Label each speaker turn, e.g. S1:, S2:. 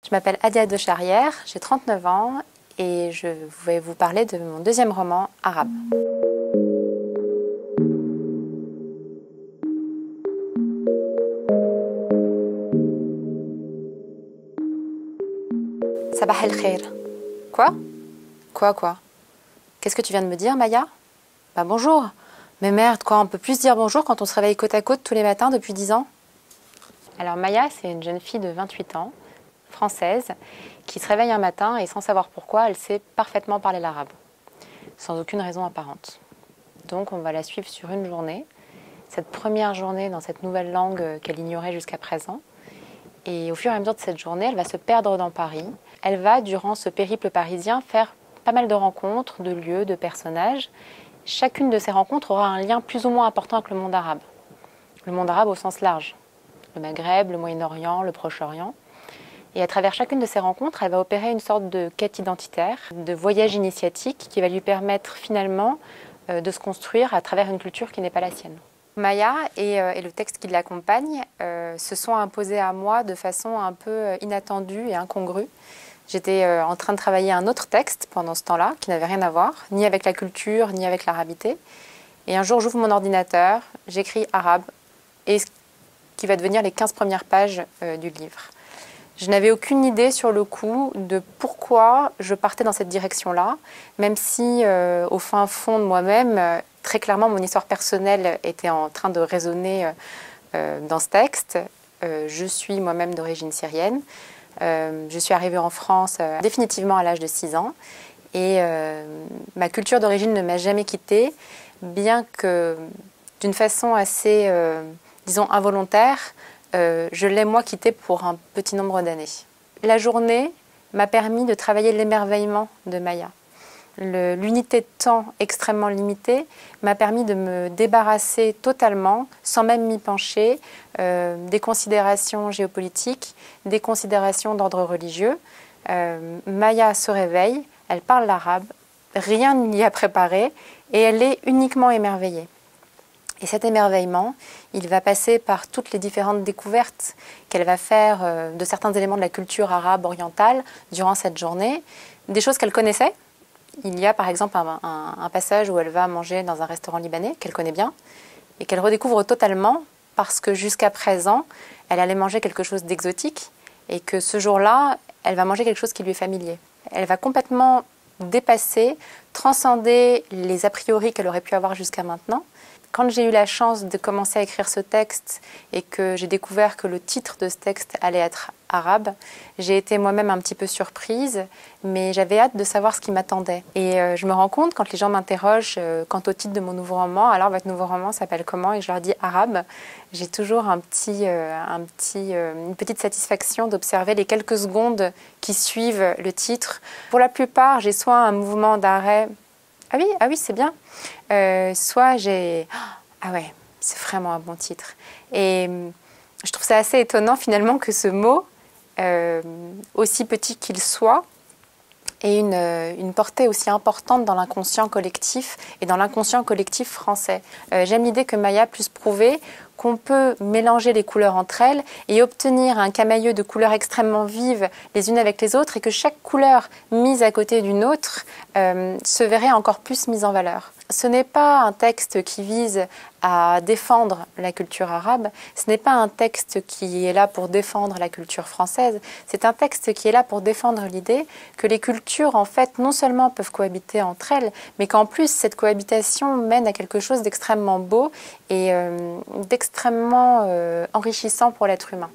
S1: Je m'appelle Adia de Charrière, j'ai 39 ans et je vais vous parler de mon deuxième roman, Arabe. Sabah el khair. Quoi? Quoi? Qu'est-ce que tu viens de me dire, Maya? Bah bonjour. Mais merde, quoi, on peut plus se dire bonjour quand on se réveille côte à côte tous les matins depuis 10 ans? Alors Maya, c'est une jeune fille de 28 ans, française, qui se réveille un matin et sans savoir pourquoi, elle sait parfaitement parler l'arabe, sans aucune raison apparente. Donc on va la suivre sur une journée, cette première journée dans cette nouvelle langue qu'elle ignorait jusqu'à présent. Et au fur et à mesure de cette journée, elle va se perdre dans Paris. Elle va, durant ce périple parisien, faire pas mal de rencontres, de lieux, de personnages. Chacune de ces rencontres aura un lien plus ou moins important avec le monde arabe. Le monde arabe au sens large. Le Maghreb, le Moyen-Orient, le Proche-Orient. Et à travers chacune de ces rencontres, elle va opérer une sorte de quête identitaire, de voyage initiatique qui va lui permettre finalement de se construire à travers une culture qui n'est pas la sienne. Maya et le texte qui l'accompagne se sont imposés à moi de façon un peu inattendue et incongrue. J'étais en train de travailler un autre texte pendant ce temps-là, qui n'avait rien à voir, ni avec la culture, ni avec l'arabité. Et un jour, j'ouvre mon ordinateur, j'écris arabe, et ce qui va devenir les 15 premières pages du livre. Je n'avais aucune idée sur le coup de pourquoi je partais dans cette direction-là, même si au fin fond de moi-même, très clairement, mon histoire personnelle était en train de résonner dans ce texte. Je suis moi-même d'origine syrienne. Je suis arrivée en France définitivement à l'âge de 6 ans. Et ma culture d'origine ne m'a jamais quittée, bien que d'une façon assez, disons, involontaire, je l'ai moi quittée pour un petit nombre d'années. La journée m'a permis de travailler l'émerveillement de Maya. L'unité de temps extrêmement limitée m'a permis de me débarrasser totalement, sans même m'y pencher, des considérations géopolitiques, des considérations d'ordre religieux. Maya se réveille, elle parle l'arabe, rien ne l'y a préparé et elle est uniquement émerveillée. Et cet émerveillement, il va passer par toutes les différentes découvertes qu'elle va faire de certains éléments de la culture arabe orientale durant cette journée, des choses qu'elle connaissait. Il y a par exemple un passage où elle va manger dans un restaurant libanais qu'elle connaît bien et qu'elle redécouvre totalement parce que jusqu'à présent, elle allait manger quelque chose d'exotique et que ce jour-là, elle va manger quelque chose qui lui est familier. Elle va complètement dépasser, transcender les a priori qu'elle aurait pu avoir jusqu'à maintenant. Quand j'ai eu la chance de commencer à écrire ce texte et que j'ai découvert que le titre de ce texte allait être arabe, j'ai été moi-même un petit peu surprise, mais j'avais hâte de savoir ce qui m'attendait. Et je me rends compte, quand les gens m'interrogent quant au titre de mon nouveau roman, alors votre nouveau roman s'appelle comment? Et je leur dis arabe, j'ai toujours une petite satisfaction d'observer les quelques secondes qui suivent le titre. Pour la plupart, j'ai soit un mouvement d'arrêt. Ah oui, c'est bien. Soit j'ai... Ah ouais, c'est vraiment un bon titre. Et je trouve ça assez étonnant finalement que ce mot, aussi petit qu'il soit, ait une portée aussi importante dans l'inconscient collectif et dans l'inconscient collectif français. J'aime l'idée que Maya puisse prouver qu'on peut mélanger les couleurs entre elles et obtenir un camailleux de couleurs extrêmement vives les unes avec les autres et que chaque couleur mise à côté d'une autre se verrait encore plus mise en valeur. Ce n'est pas un texte qui vise à défendre la culture arabe, ce n'est pas un texte qui est là pour défendre la culture française, c'est un texte qui est là pour défendre l'idée que les cultures, en fait, non seulement peuvent cohabiter entre elles, mais qu'en plus, cette cohabitation mène à quelque chose d'extrêmement beau et d'extrêmement enrichissant pour l'être humain.